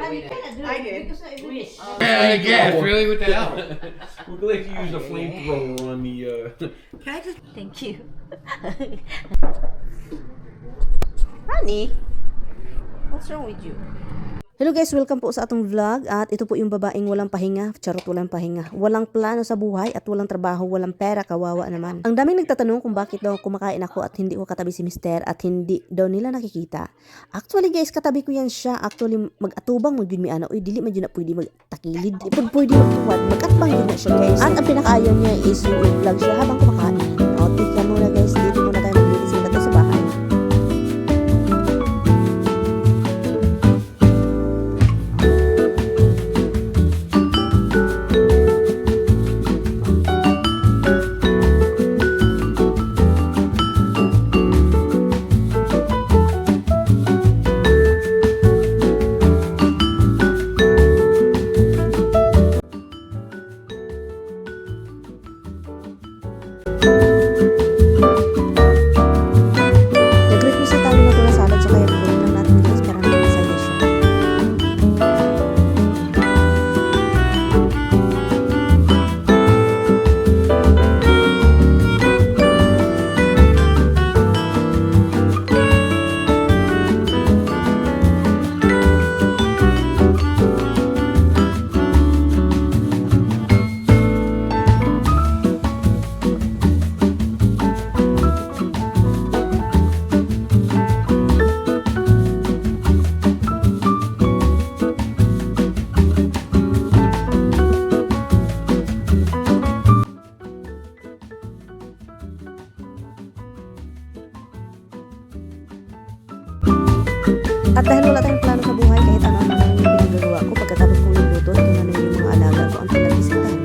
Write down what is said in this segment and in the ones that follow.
I did. I guess, really, with the help. We're glad you used a flamethrower on me. Can I just... Thank you. Honey, what's wrong with you? Hello guys, welcome po sa atong vlog at ito po yung babaeng walang pahinga, charot walang pahinga, walang plano sa buhay at walang trabaho, walang pera, kawawa naman. Ang daming nagtatanong kung bakit daw kumakain ako at hindi ko katabi si Mister at hindi daw nila nakikita. Actually guys, katabi ko yan siya. Actually mag-atubang magyud mi ana, oy dili man jud na pwede magtakilid. Ipod pwede magtuwad, mag-atbang yun na siya guys. At ang pinakaayon niya is yung vlog siya habang kumakain. O, tika muna guys, dito muna tayo maglinis muna to sa bahay. At dahil wala tayong plano sa buhay, kahit ano-ano na yung pinagagawa ko, pagkatapos kong nagluto, ito na yung mga alaga ko ang pinag-isitan.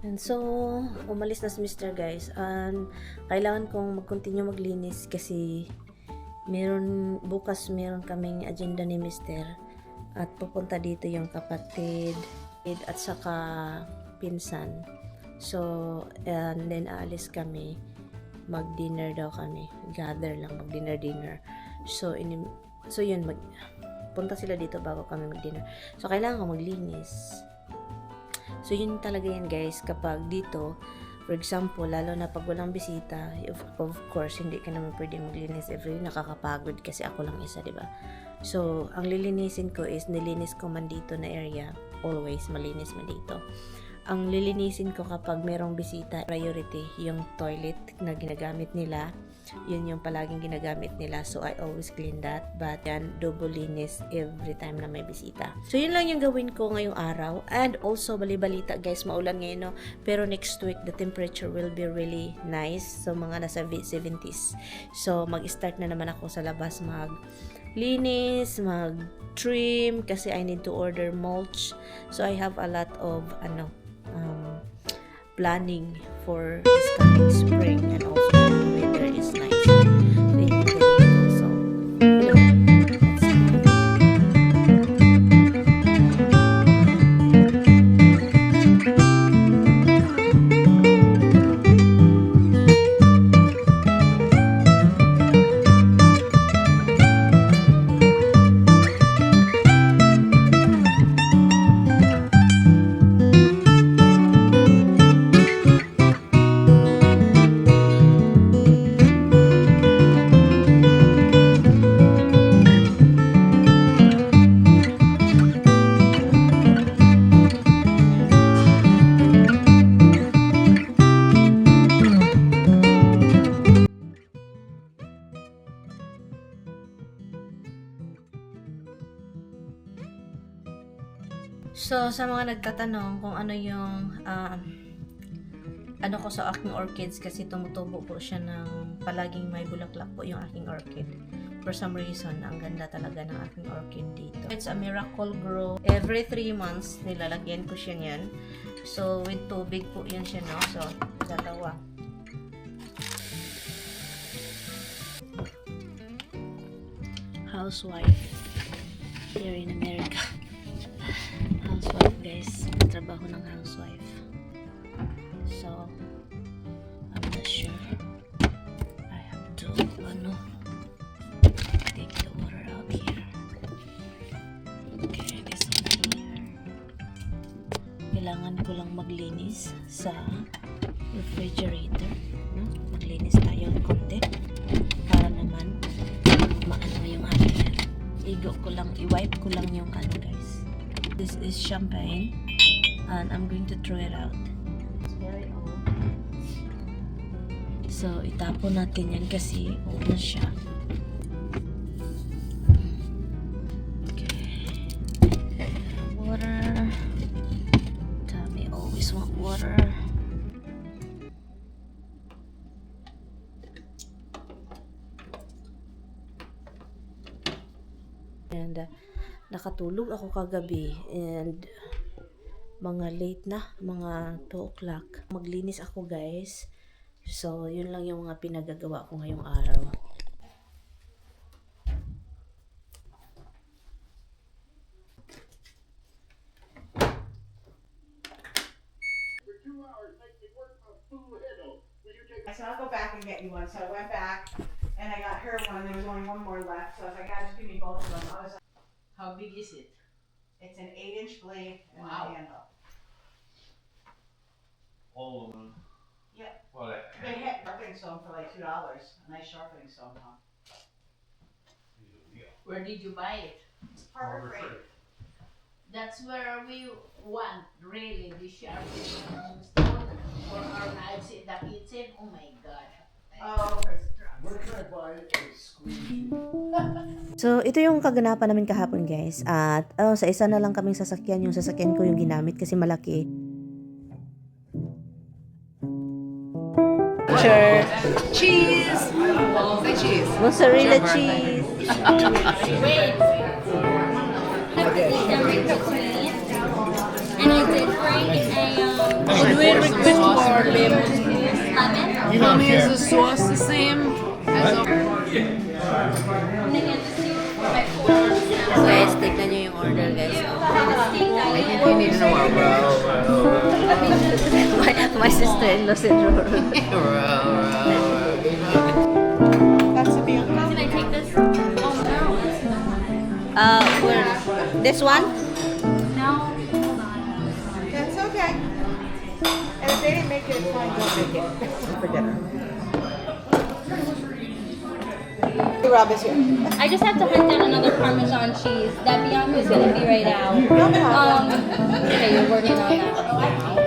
And so, umalis na si Mr. guys. And kailangan kong mag-continue maglinis kasi bukas meron kaming agenda ni Mr. At pupunta dito yung kapatid at saka pinsan. So, and then aalis kami. Mag-dinner daw kami. Gather lang, mag-dinner. So, yun, punta sila dito bago kami mag-dinner. So, kailangan ko maglinis. So, yun talaga yan guys, kapag dito, for example, lalo na pag walang bisita, of course, hindi ka naman pwede maglinis every day. Nakakapagod kasi ako lang isa, diba? So, ang lilinisin ko is, nilinis ko man dito na area. Always, malinis man dito. Ang lilinisin ko kapag merong bisita, priority, yung toilet na ginagamit nila. Yun yung palaging ginagamit nila. So, I always clean that. But yan, double linis every time na may bisita. So, yun lang yung gawin ko ngayong araw. And also, bali-balita guys, maulan ngayon, no? Pero next week, the temperature will be really nice. So, mga nasa 70s. So, mag-start na naman ako sa labas linis, mag-trim, kasi I need to order mulch. So, I have a lot of, planning for this coming spring, and also the weather is nice. So, sa mga nagtatanong kung ano yung ano ko sa aking orchids, kasi tumutubo po siya ng palaging may bulaklak po yung aking orchid. For some reason, ang ganda talaga ng aking orchid dito. It's a Miracle Grow. Every 3 months, nilalagyan ko siya niyan. So, with tubig po yan siya, no? So, dalawa. housewife here in America. trabaho ng housewife. So, I'm not sure. I have to, take the water out here. Okay, this one here. Kailangan ko lang maglinis sa refrigerator. No? Maglinis tayo ng konti. Para naman, maano yung ano yan. I-wipe ko lang yung ano guys. This is champagne. And I'm going to throw it out. It's very old. So, itapon natin yan kasi old na siya. Okay. Water. Tommy always want water. And nakatulog ako kagabi and mga late na, mga 2 o'clock. Maglinis ako guys. So, yun lang yung mga pinagagawa ko ngayong araw. I said, I'll go back and get you one. So I went back and I got her one. There was only one more left. So I was like, just give me both of them. I was like, How big is it? it's an 8-inch blade and Wow. a handle. All of them. Yep. What? They had sharpening stone for like $2. A nice sharpening stone, huh? Where did you buy it? Harbor Freight. That's where we want really the sharpening stone for our knives in the kitchen. Oh my god. Oh. So, ito yung kaganapan namin kahapon guys. At sa isa na lang kaming sasakyan. Yung sasakyan ko yung ginamit kasi malaki. Sure. Cheese! Say cheese. Mozzarella cheese. Wait. And I did bring a And we request for lemon. lemon. You don't care. Is the sauce the same as over? So guys, tignan nyo yung order guys. I think you need to know a row. my sister-in-law said roll. That's a deal. Can I take this? Oh no. Where? This one? No. That's okay. And if they didn't make it, it's fine. Don't make it for dinner. Hey, Rob is here. I just have to hunt down another Parmesan cheese. That Bianca's gonna be right out. Okay, you're working on that right now.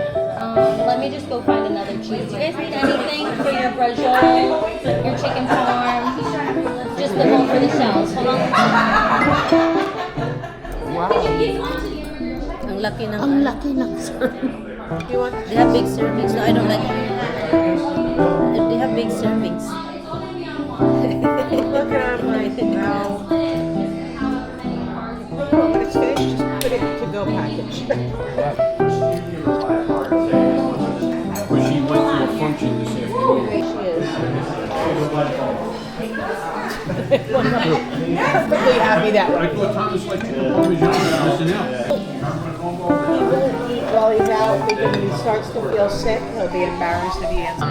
Let me just go find another cheese. Do you guys need anything for your brajol, your chicken parm? Just the one for the shells. Hold on. Wow. Ang laki ng You want? They have big servings. No, I don't like They have big servings. Look at him like, no. When it's finished, just put it in to-go package. Where she went to a function this afternoon. There she is. Perfectly happy that I thought Thomas liked chicken parmesan and missing out. he won't eat while he's out because when he starts to feel sick, he'll be embarrassed if he eats.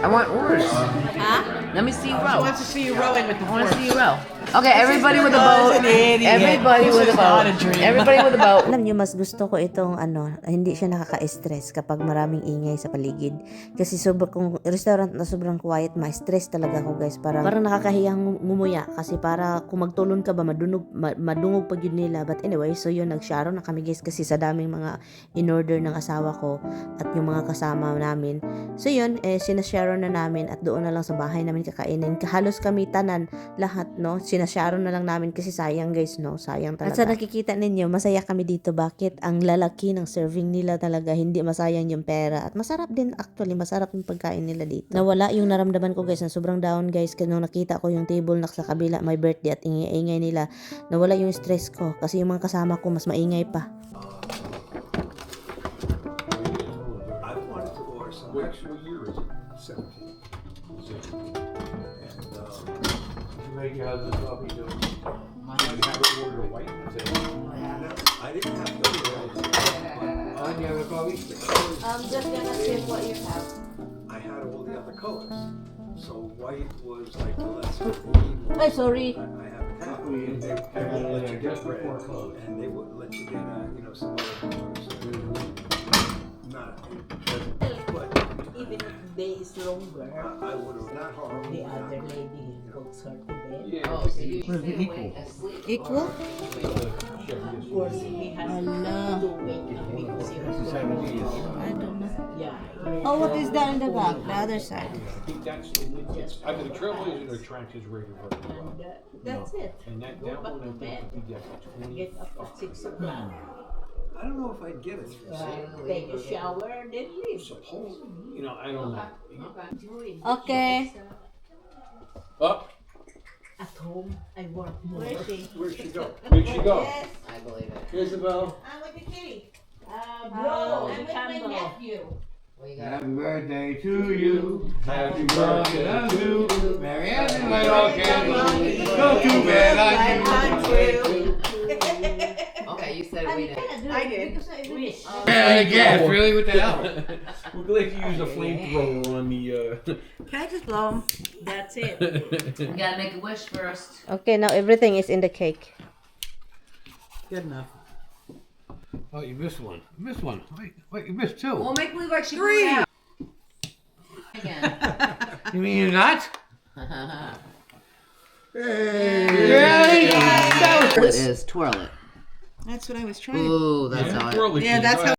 I want oars. Ha? Let me see you He row. wants to see you rowing with the I want fork. to see you row. Okay, everybody with a boat. an idiot. Everybody This with is a boat. not a dream. Everybody with a boat. Alam nyo, mas gusto ko itong hindi siya nakaka-stress kapag maraming ingay sa paligid. Kasi kung restaurant na sobrang quiet, ma-stress talaga ako guys. Parang nakakahiyang ngumuya. Kasi para kung magtulon ka ba, madungog pag yun nila. But anyway, so yun, nag-sharo na kami guys kasi sa daming mga in-order ng asawa ko at yung mga kasama namin. So yun, sinasharo na namin at doon na lang sa bahay namin kakainin. Halos kami tanan lahat, no? Sinasharo na lang namin kasi sayang guys, no? Sayang talaga. At sa nakikita ninyo, masaya kami dito. Bakit? Ang lalaki ng serving nila talaga, hindi masayang yung pera. At masarap din actually, masarap yung pagkain nila dito. Nawala yung naramdaman ko guys, na sobrang down guys. Nung nakita ko yung table na sa kabila, my birthday at ingay nila, nawala yung stress ko. Kasi yung mga kasama ko, mas maingay pa. What year is it? 17. And You make your husband coffee too. I didn't have to order white. I didn't have to order white. one you have a copy? I'm just gonna see what you have. I had all the other colors. So white was like the less green. Ay, sorry. I have a copy. And they wouldn't let you get red, and they wouldn't let you get, some other colors. Not, but Even if the day is longer, I would have not horrible. the other lady puts her to bed. Yeah. Oh, so you Well, stay equal. awake asleep. Equal? Of course, he has Allah. to wake up because he was It's 7 days. I don't know. yeah. Oh, what is that in the back? The other side. I think that's, it's either the Trailblazer or Tractor's Radio very well. And that's it. And that Go one, back I to think bed. would be like 20. Get up at 6 o'clock. I don't know if I'd get it through. Take a shower, then leave. Suppose, I don't know. Okay. Up, At home, I work more. Where'd she go? where'd she go? Yes, I believe it. Isabel. I'm with the kitty. Bro, I'm with my nephew. What you got? Happy birthday to you. Happy birthday to you. Mary Ann, light all candles. Go to bed, I do. Okay, you said we didn't. I did. Yeah, I guess, really, what the hell? We're glad you used a flamethrower on the, Can I just blow him? That's it. You gotta make a wish first. Okay, now everything is in the cake. Good enough. Oh, you missed one. You missed one. Wait, you missed two. Well, make believe like she blew it out. Again. You mean you're not? It is. Twirl it. That's what I was trying. Ooh, that's how I. Yeah, that's how